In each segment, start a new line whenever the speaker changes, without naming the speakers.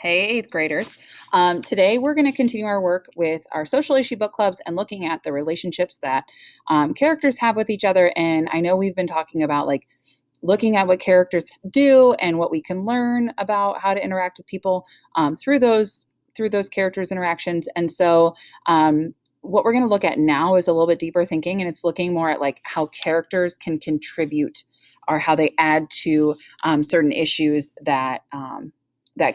Hey, eighth graders. Today, we're going to continue our work with our social issue book clubs and looking at the relationships that characters have with each other. And I know we've been talking about like looking at what characters do and what we can learn about how to interact with people through those characters' interactions. And so, what we're going to look at now is a little bit deeper thinking, and it's looking more at like how characters can contribute or how they add to certain issues that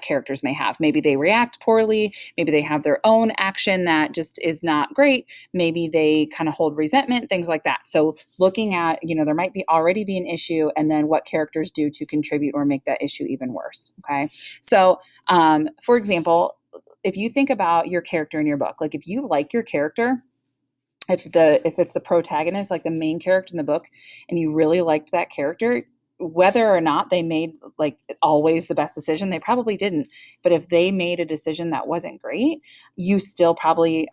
characters may have. Maybe they react poorly. Maybe they have their own action that just is not great. Maybe they kind of hold resentment, things like that. So looking at, there might be already be an issue and then what characters do to contribute or make that issue even worse. Okay. So, for example, if you think about your character in your book, like if you like your character, if it's the protagonist, like the main character in the book, and you really liked that character, whether or not they made like always the best decision, they probably didn't. But if they made a decision that wasn't great, you still probably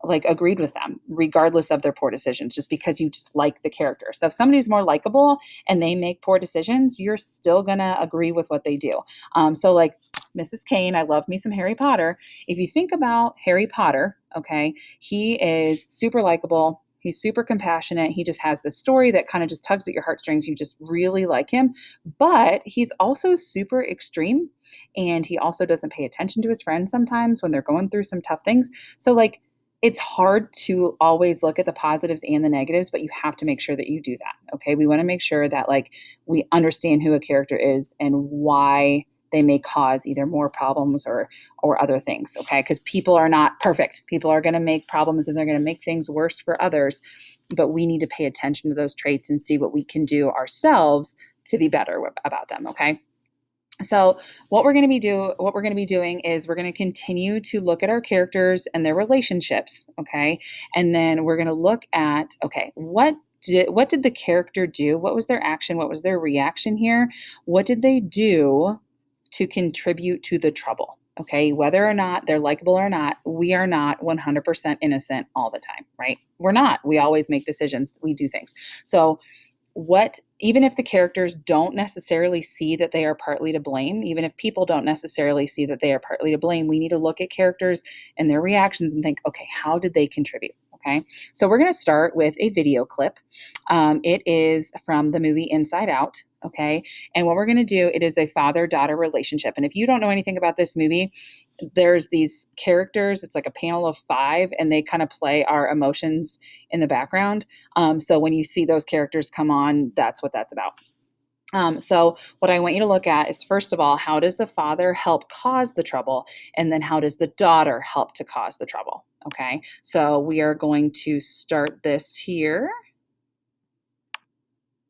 like agreed with them, regardless of their poor decisions, just because you just like the character. So if somebody's more likable and they make poor decisions, you're still gonna agree with what they do. So like Mrs. Kane, I love me some Harry Potter. If you think about Harry Potter, okay, he is super likable. He's super compassionate. He just has this story that kind of just tugs at your heartstrings. You just really like him. But he's also super extreme. And he also doesn't pay attention to his friends sometimes when they're going through some tough things. So, like, it's hard to always look at the positives and the negatives, but you have to make sure that you do that. Okay. We want to make sure that, like, we understand who a character is and why they may cause either more problems or other things. Okay. Because people are not perfect. People are going to make problems and they're going to make things worse for others. But we need to pay attention to those traits and see what we can do ourselves to be better about them. Okay. So what we're going to be doing is we're going to continue to look at our characters and their relationships. Okay. And then we're going to look at, okay, what did the character do? What was their action? What was their reaction here? What did they do to contribute to the trouble? Okay, whether or not they're likable or not, we are not 100% innocent all the time, right? We're not. We always make decisions. We do things. So even if the characters don't necessarily see that they are partly to blame, even if people don't necessarily see that they are partly to blame, we need to look at characters and their reactions and think, okay, how did they contribute? Okay, so we're going to start with a video clip. It is from the movie Inside Out. Okay, and what we're going to do, it is a father-daughter relationship. And if you don't know anything about this movie, there's these characters. It's like a panel of 5, and they kind of play our emotions in the background. So when you see those characters come on, that's what that's about. So what I want you to look at is, first of all, how does the father help cause the trouble? And then how does the daughter help to cause the trouble? Okay, so we are going to start this here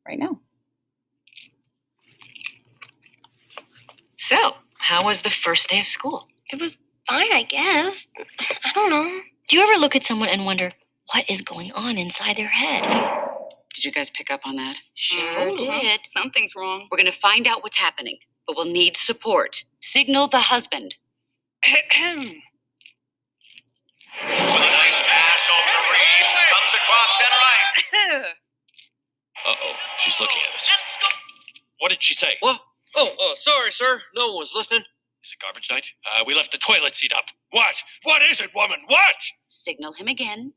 right now.
So, how was the first day of school?
It was fine, I guess. I don't know.
Do you ever look at someone and wonder what is going on inside their head?
Did you guys pick up on that?
Sure did.
Something's wrong. We're going to find out what's happening, but we'll need support. Signal the husband.
With a nice pass over the reed, comes across center line. Uh-oh, she's looking at us. What did she say?
What? Sorry, sir. No one was listening.
Is it garbage night? We left the toilet seat up. What? What is it, woman? What?
Signal him again.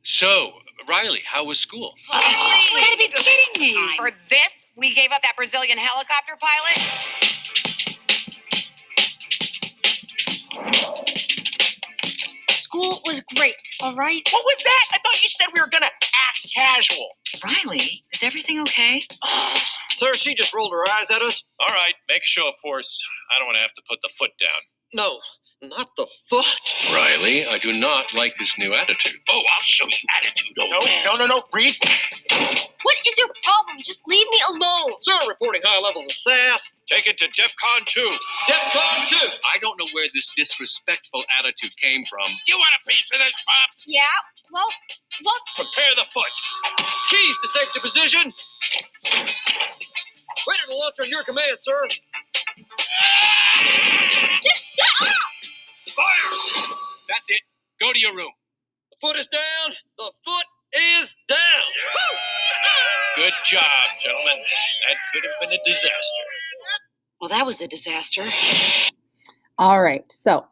So, Riley, how was school?
You gotta be kidding me.
For this, we gave up that Brazilian helicopter pilot?
School was great, all right?
What was that? I thought you said we were gonna act casual.
Riley, is everything okay?
Sir, she just rolled her eyes at us.
All right, make a show of force. I don't want to have to put the foot down.
No, not the foot.
Riley, I do not like this new attitude.
Oh, I'll show you attitude, old man. No. Breathe.
What is your problem? Just leave me alone.
Sir, reporting high levels of sass.
Take it to DEFCON 2.
DEFCON 2.
I don't know where this disrespectful attitude came from.
You want a piece of this, Pops?
Yeah? Well, look.
Prepare the foot.
Keys to safety position. Ready to launch on your command, sir.
Just shut up!
Fire! That's it. Go to your room.
The foot is down. The foot is down.
Good job, gentlemen. That could have been a disaster.
Well, that was a disaster.
All right. So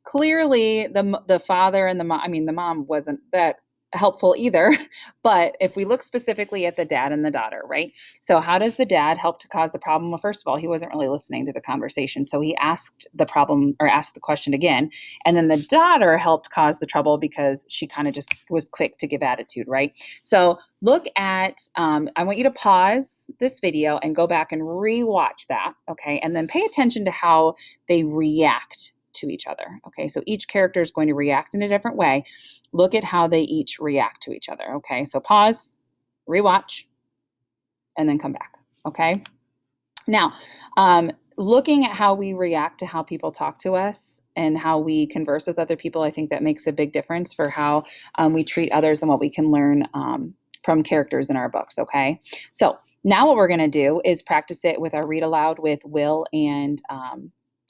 clearly the father and the mom, I mean, the mom wasn't that helpful either. But if we look specifically at the dad and the daughter, right? So how does the dad help to cause the problem? Well, first of all, he wasn't really listening to the conversation. So he asked the problem or asked the question again. And then the daughter helped cause the trouble because she kind of just was quick to give attitude, right? So look at, I want you to pause this video and go back and rewatch that, okay? And then pay attention to how they react to each other. Okay, so each character is going to react in a different way. Look at how they each react to each other. Okay, so pause, rewatch, and then come back. Okay, now looking at how we react to how people talk to us and how we converse with other people, I think that makes a big difference for how we treat others and what we can learn from characters in our books. Okay, so now what we're going to do is practice it with our read aloud with Will and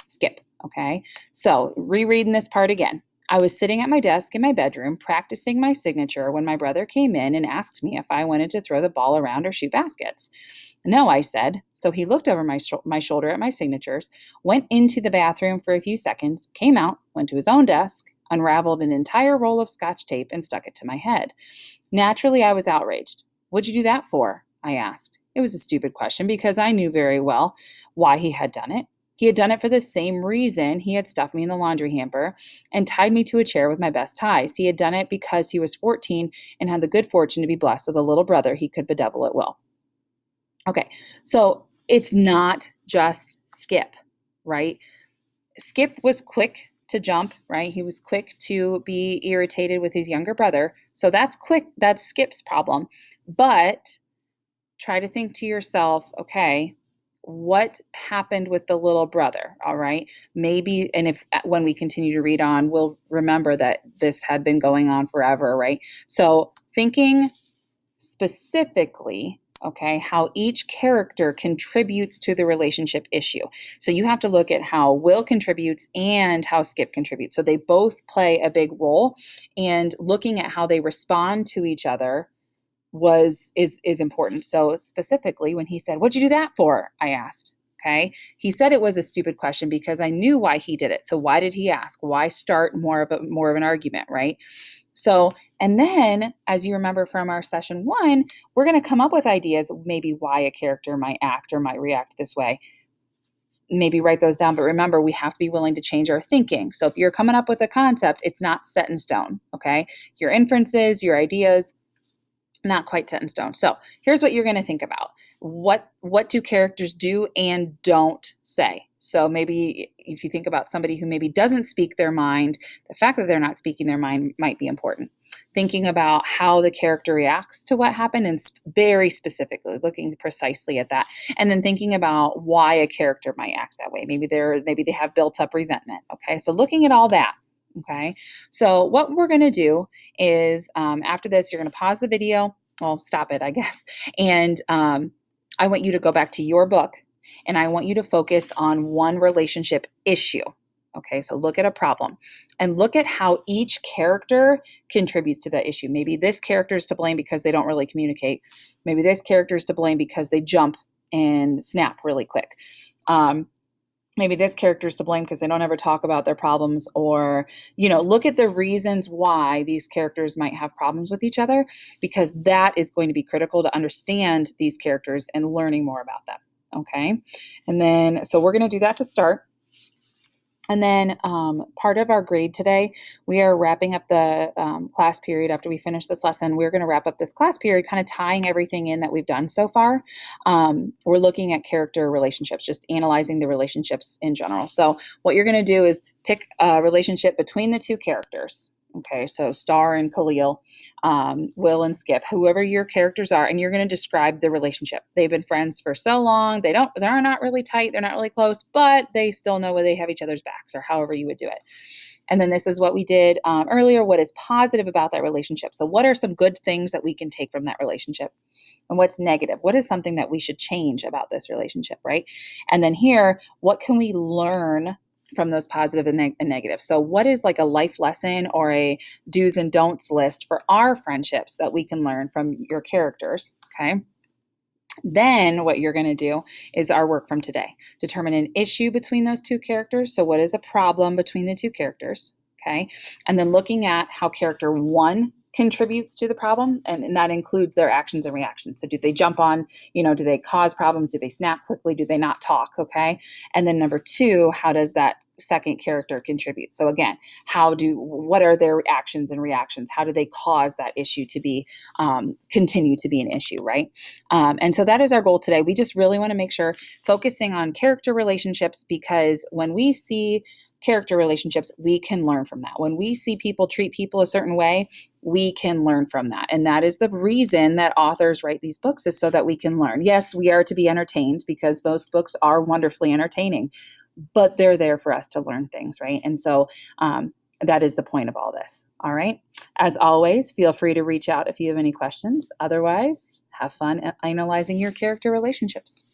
Skip. Okay, so rereading this part again. I was sitting at my desk in my bedroom practicing my signature when my brother came in and asked me if I wanted to throw the ball around or shoot baskets. No, I said. So he looked over my shoulder at my signatures, went into the bathroom for a few seconds, came out, went to his own desk, unraveled an entire roll of Scotch tape and stuck it to my head. Naturally, I was outraged. What'd you do that for? I asked. It was a stupid question because I knew very well why he had done it. He had done it for the same reason he had stuffed me in the laundry hamper and tied me to a chair with my best ties. He had done it because he was 14 and had the good fortune to be blessed with a little brother he could bedevil at will. Okay, so it's not just Skip, right? Skip was quick to jump, right? He was quick to be irritated with his younger brother. So that's Skip's problem. But try to think to yourself, okay, what happened with the little brother? All right. Maybe, and if when we continue to read on, we'll remember that this had been going on forever, right? So thinking specifically, okay, how each character contributes to the relationship issue. So you have to look at how Will contributes and how Skip contributes. So they both play a big role, and looking at how they respond to each other is important. So specifically when he said, "What'd you do that for?" I asked. Okay. He said it was a stupid question because I knew why he did it. So why did he ask? Why start more of an argument, right? So, and then as you remember from our session 1, we're going to come up with ideas of maybe why a character might act or might react this way. Maybe write those down, but remember, we have to be willing to change our thinking. So if you're coming up with a concept, it's not set in stone. Okay. Your inferences, your ideas, not quite set in stone. So here's what you're going to think about. What do characters do and don't say? So maybe if you think about somebody who maybe doesn't speak their mind, the fact that they're not speaking their mind might be important. Thinking about how the character reacts to what happened and very specifically looking precisely at that. And then thinking about why a character might act that way. Maybe they have built up resentment. Okay. So looking at all that. Okay, so what we're going to do is after this, you're going to pause the video. Well, stop it, I guess. And I want you to go back to your book and I want you to focus on one relationship issue. Okay, so look at a problem and look at how each character contributes to that issue. Maybe this character is to blame because they don't really communicate. Maybe this character is to blame because they jump and snap really quick. Maybe this character is to blame because they don't ever talk about their problems, or, look at the reasons why these characters might have problems with each other, because that is going to be critical to understand these characters and learning more about them. Okay. And then, so we're going to do that to start. And then part of our grade today, we are wrapping up the class period after we finish this lesson. We're going to wrap up this class period, kind of tying everything in that we've done so far. We're looking at character relationships, just analyzing the relationships in general. So what you're going to do is pick a relationship between the two characters. Okay, so Star and Khalil, Will and Skip, whoever your characters are, and you're going to describe the relationship. They've been friends for so long. They're not really tight. They're not really close, but they still know where they have each other's backs, or however you would do it. And then this is what we did earlier. What is positive about that relationship? So what are some good things that we can take from that relationship? And what's negative? What is something that we should change about this relationship, right? And then here, what can we learn from those positive and negative? So what is like a life lesson or a do's and don'ts list for our friendships that we can learn from your characters? Okay. Then what you're going to do is our work from today. Determine an issue between those two characters. So what is a problem between the two characters? Okay. And then looking at how character one contributes to the problem, and that includes their actions and reactions. So do they jump on, do they cause problems? Do they snap quickly? Do they not talk? Okay. And then number two, how does that second character contribute? So again, what are their actions and reactions? How do they cause that issue to be continue to be an issue, right? And so that is our goal today. We just really want to make sure focusing on character relationships, because when we see character relationships, we can learn from that. When we see people treat people a certain way, we can learn from that. And that is the reason that authors write these books, is so that we can learn. Yes, we are to be entertained, because most books are wonderfully entertaining, but they're there for us to learn things, right? And so that is the point of all this. All right. As always, feel free to reach out if you have any questions. Otherwise, have fun analyzing your character relationships.